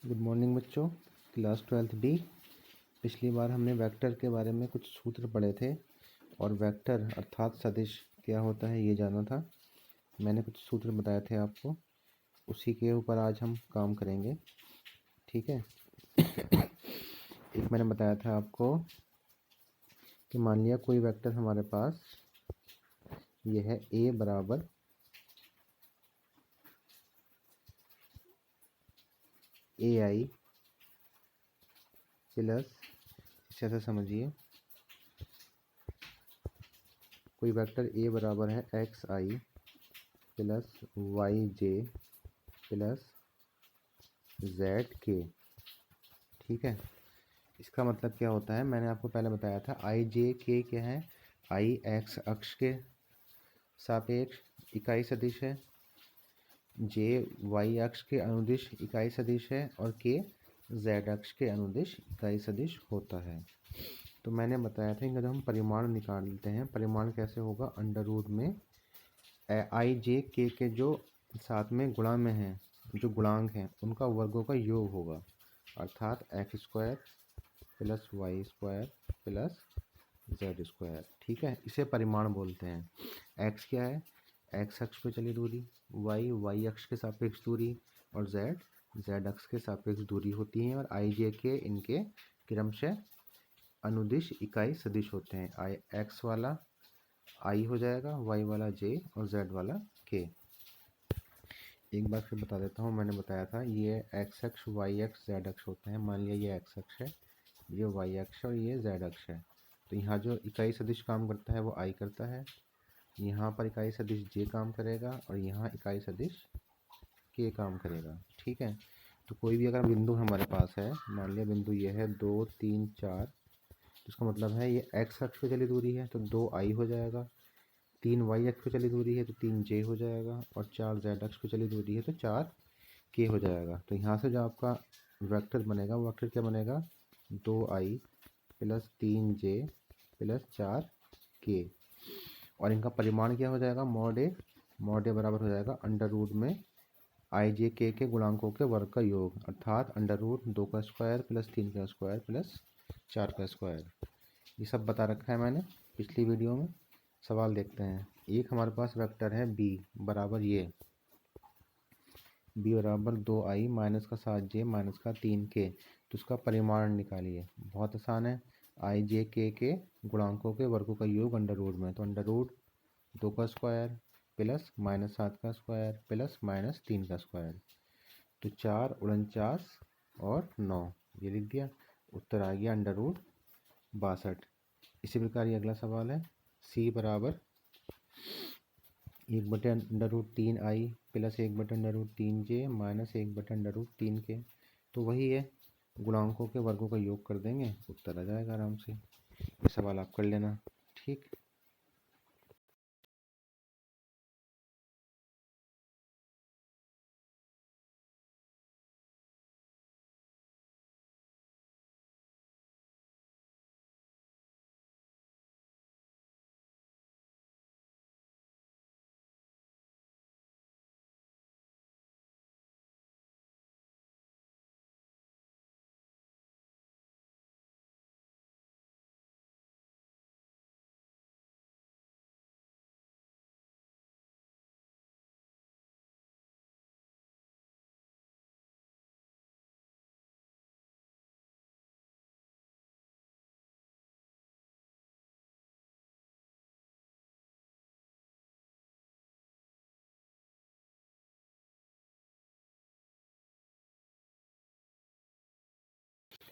Good morning बच्चों। Class 12th D. पिछली बार हमने वेक्टर के बारे में कुछ सूत्र पढ़े थे और वेक्टर अर्थात सदिश क्या होता है ये जाना था। मैंने कुछ सूत्र बताए थे आपको, उसी के ऊपर आज हम काम करेंगे। ठीक है। एक मैंने बताया था आपको कि मान लिया कोई वेक्टर हमारे पास ये है a बराबर ai प्लस, इसे ऐसा समझिए, कोई वेक्टर a बराबर है xi plus yj plus zk। ठीक है। इसका मतलब क्या होता है, मैंने आपको पहले बताया था आई जे के क्या है, आई एक्स अक्ष के सापेक्ष इकाई सदिश है, जे वाई अक्ष के अनुदिश इकाई सदिश है और के जेड अक्ष के अनुदिश इकाई सदिश होता है। तो मैंने बताया था कि जब हम परिमाण निकालते हैं, परिमाण कैसे होगा, अंडर रूट में आई जे के जो साथ में गुणा में हैं, जो गुणांक हैं उनका वर्गों का योग होगा, अर्थात X square plus Y square plus Z square. ठीक है, इसे परिमाण बोलते हैं। एक्स क्या है, एक्स अक्ष पे चली दूरी, वाई अक्ष के सापेक्ष दूरी और जेड अक्ष के सापेक्ष दूरी होती है और आई जे के इनके क्रमशः अनुदिश इकाई सदिश होते हैं। आई एक्स वाला आई हो जाएगा, वाई वाला जे और जेड वाला के। एक बार फिर बता देता हूँ, मैंने बताया था ये एक्स अक्ष वाई अक्ष जेड अक्ष होते हैं। मान लिया ये एक्स अक्ष है, ये वाई अक्ष और ये जेड अक्ष है। तो यहाँ जो इकाई सदिश काम करता है वो आई करता है, यहाँ पर इकाई सदिश जे काम करेगा और यहाँ इकाई सदिश के काम करेगा। ठीक है। तो कोई भी अगर बिंदु हमारे पास है, मान लिया बिंदु ये है 2 3 4, तो इसका मतलब है ये एक्स अक्ष पे चली दूरी है तो 2 आई हो जाएगा, 3 वाई अक्ष पे चली दूरी है तो 3 जे हो जाएगा और 4 जेड अक्ष पे चली दूरी है तो 4 के हो जाएगा। तो यहाँ से जो आपका वेक्टर बनेगा वो वेक्टर क्या बनेगा, 2 आई प्लस 3 जे प्लस 4 के, और इनका परिमाण क्या हो जाएगा, मॉड ए बराबर हो जाएगा अंडर रूट में आई जे के गुणांकों के वर्ग का योग, अर्थात अंडर रूट 2 का स्क्वायर प्लस 3 का स्क्वायर प्लस 4 का स्क्वायर। ये सब बता रखा है मैंने पिछली वीडियो में। सवाल देखते हैं। एक हमारे पास वेक्टर है बी बराबर ये, बी बराबर 2 आई माइनस का 7 जे माइनस का 3 के, तो उसका परिमाण निकालिए। बहुत आसान है, आई जे के गुणांकों के वर्गों का योग अंडर रूट में, तो अंडर रूट 2 का स्क्वायर प्लस माइनस 7 का स्क्वायर प्लस माइनस 3 का स्क्वायर, तो 4 49 और 9, ये लिख दिया। उत्तर आ गया अंडर रूट 62। इसी प्रकार ये अगला सवाल है, सी बराबर 1/√3 आई प्लस 1/√3 जे माइनस 1/√3 के, तो वही है, गुणांकों के वर्गों का योग कर देंगे, उत्तर आ जाएगा आराम से। ये सवाल आप कर लेना। ठीक।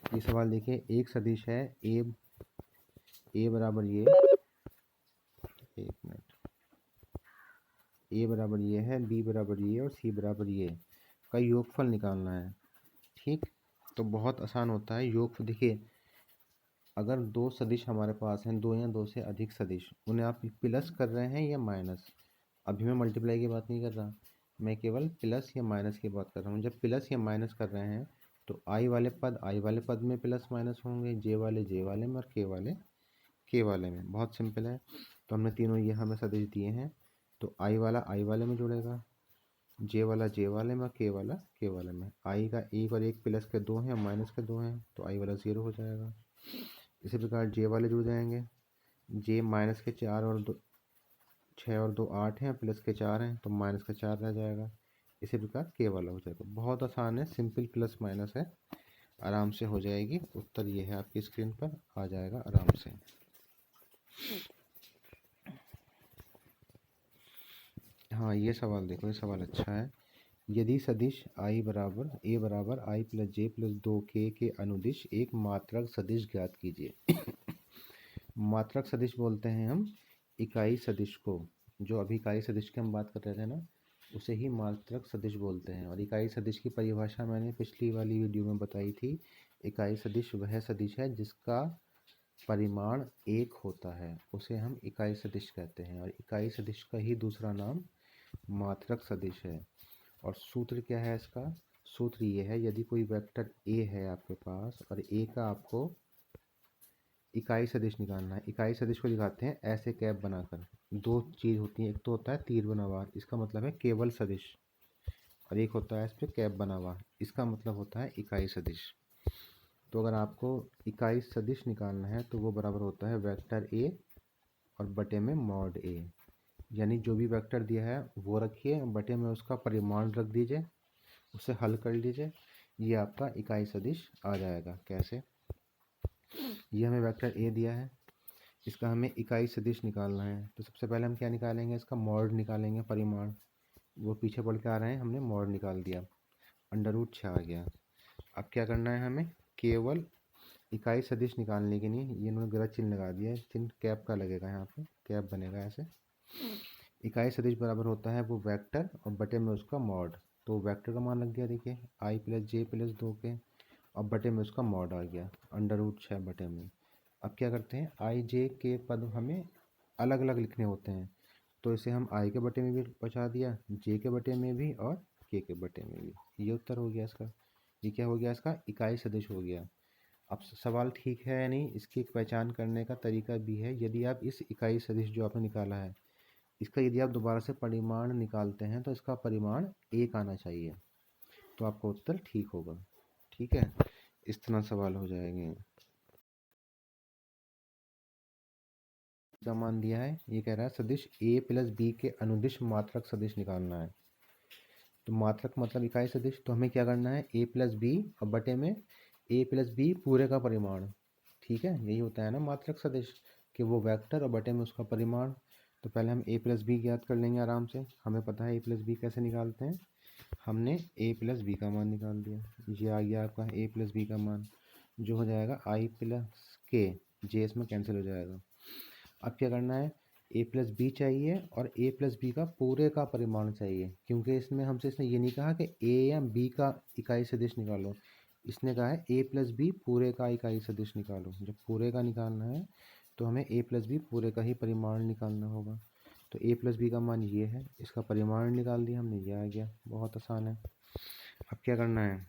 ये सवाल देखिए, एक सदिश है ए बराबर ये, एक मिनट, ए बराबर ये है, बी बराबर ये और सी बराबर ये का योगफल निकालना है। ठीक। तो बहुत आसान होता है योग। देखिए, अगर दो सदिश हमारे पास हैं, दो या दो से अधिक सदिश, उन्हें आप प्लस कर रहे हैं या माइनस, अभी मैं मल्टीप्लाई की बात नहीं कर रहा, मैं केवल प्लस या माइनस की बात कर रहा हूँ। जब प्लस या माइनस कर रहे हैं तो आई वाले पद में प्लस माइनस होंगे, जे वाले में और के वाले में। बहुत सिंपल है। तो हमने तीनों ये हमें सदिश दिए हैं, तो आई वाला आई वाले में जुड़ेगा, जे वाला जे वाले में, के वाला के वाले में। आई का एक और एक प्लस के 2 हैं, माइनस के 2 हैं, तो आई वाला 0 हो जाएगा। इसी प्रकार जे वाले जुड़ जाएंगे। जे माइनस के 4 और 2 6 और 2 8 हैं, प्लस के 4 हैं, तो माइनस का 4 रह जाएगा। इसी प्रकार के वाला हो जाएगा। बहुत आसान है, सिंपल प्लस माइनस है, आराम से हो जाएगी। उत्तर ये है, आपकी स्क्रीन पर आ जाएगा आराम से। हाँ, ये सवाल देखो, ये सवाल अच्छा है। यदि सदिश आई बराबर ए बराबर आई प्लस जे प्लस 2 के अनुदिश एक मात्रक सदिश ज्ञात कीजिए। मात्रक सदिश बोलते हैं हम इकाई सदिश को। जो अभी इकाई सदिश की हम बात कर रहे थे ना, उसे ही मात्रक सदिश बोलते हैं। और इकाई सदिश की परिभाषा मैंने पिछली वाली वीडियो में बताई थी। इकाई सदिश वह सदिश है जिसका परिमाण एक होता है, उसे हम इकाई सदिश कहते हैं। और इकाई सदिश का ही दूसरा नाम मात्रक सदिश है। और सूत्र क्या है इसका? सूत्र ये है, यदि कोई वेक्टर ए है आपके पास और ए का आपको इकाई सदिश निकालना है। इकाई सदिश को दिखाते हैं ऐसे कैप बनाकर। दो चीज़ होती है, एक तो होता है तीर बना हुआ, इसका मतलब है केवल सदिश, और एक होता है इस पर कैप बना हुआ, इसका मतलब होता है इकाई सदिश। तो अगर आपको इकाई सदिश निकालना है तो वो बराबर होता है वेक्टर ए और बटे में मॉड ए। यानी जो भी वेक्टर दिया है वो रखिए, बटे में उसका परिमाण रख दीजिए, उसे हल कर लीजिए, ये आपका इकाई सदिश आ जाएगा। कैसे? ये हमें वेक्टर ए दिया है, इसका हमें इकाई सदिश निकालना है। तो सबसे पहले हम क्या निकालेंगे? इसका मॉड निकालेंगे, परिमाण। वो पीछे पढ़ के आ रहे हैं, हमने मॉड निकाल दिया, √6 आ गया। अब क्या करना है हमें? केवल इकाई सदिश निकालने के लिए ये इन्होंने गलत चिन्ह लगा दिया है, चिन्ह कैप का लगेगा, यहाँ पे कैप बनेगा ऐसे। इकाई सदिश बराबर होता है वो वेक्टर और बटे में उसका मॉड। तो वेक्टर का मान लग गया, देखिए आई प्लस जे प्लस 2 के, और बटे में उसका मॉड आ गया √6 बटे में। अब क्या करते हैं, आई जे के पद हमें अलग अलग लिखने होते हैं, तो इसे हम आई के बटे में भी बचा दिया, जे के बटे में भी और के बटे में भी। ये उत्तर हो गया इसका। ये क्या हो गया? इसका इकाई सदिश हो गया। अब सवाल ठीक है या नहीं, इसकी एक पहचान करने का तरीका भी है। यदि आप इस इकाई सदिश जो आपने निकाला है, इसका यदि आप दोबारा से परिमाण निकालते हैं तो इसका परिमाण एक आना चाहिए, तो आपका उत्तर ठीक होगा। ठीक है, इस तरह सवाल हो जाएंगे। का मान दिया है, ये कह रहा है सदिश a प्लस बी के अनुदिश मात्रक सदिश निकालना है। तो मात्रक मतलब इकाई सदिश, तो हमें क्या करना है? a प्लस बी और बटे में a प्लस बी पूरे का परिमाण। ठीक है, यही होता है ना मात्रक सदिश, कि वो वेक्टर और बटे में उसका परिमाण। तो पहले हम a प्लस बी ज्ञात कर लेंगे आराम से। हमें पता है a प्लस बी कैसे निकालते हैं। हमने a प्लस बी का मान निकाल दिया, ये आ गया आपका a प्लस बी का मान, जो हो जाएगा आई प्लस के, जे इसमें कैंसिल हो जाएगा। अब क्या करना है? a प्लस बी चाहिए और a प्लस बी का पूरे का परिमाण चाहिए, क्योंकि इसने ये नहीं कहा कि a या b का इकाई सदिश निकालो, इसने कहा है a प्लस बी पूरे का इकाई सदिश निकालो। जब पूरे का निकालना है तो हमें a प्लस बी पूरे का ही परिमाण निकालना होगा। तो a प्लस बी का मान ये है, इसका परिमाण निकाल दिया हमने, ये आ गया। बहुत आसान है। अब क्या करना है?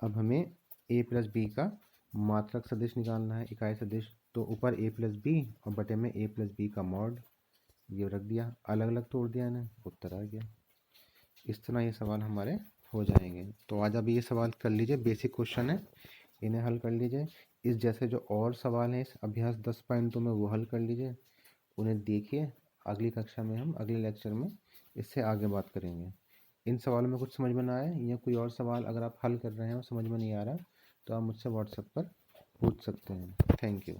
अब हमें a प्लस बी का मात्रक सदिश निकालना है, इकाई सदिश। तो ऊपर a प्लस बी और बटे में a प्लस बी का मॉड, ये रख दिया, अलग अलग तोड़ दिया ना, उत्तर आ गया। इस तरह ये सवाल हमारे हो जाएंगे। तो आज अब ये सवाल कर लीजिए, बेसिक क्वेश्चन है, इन्हें हल कर लीजिए। इस जैसे जो और सवाल हैं इस अभ्यास 10 पॉइंटों में, वो हल कर लीजिए, उन्हें देखिए। अगली कक्षा में हम अगले लेक्चर में इससे आगे बात करेंगे। इन सवालों में कुछ समझ में ना आए या कोई और सवाल अगर आप हल कर रहे हैं और समझ में नहीं आ रहा, तो आप मुझसे व्हाट्सएप पर पूछ सकते हैं। Thank you.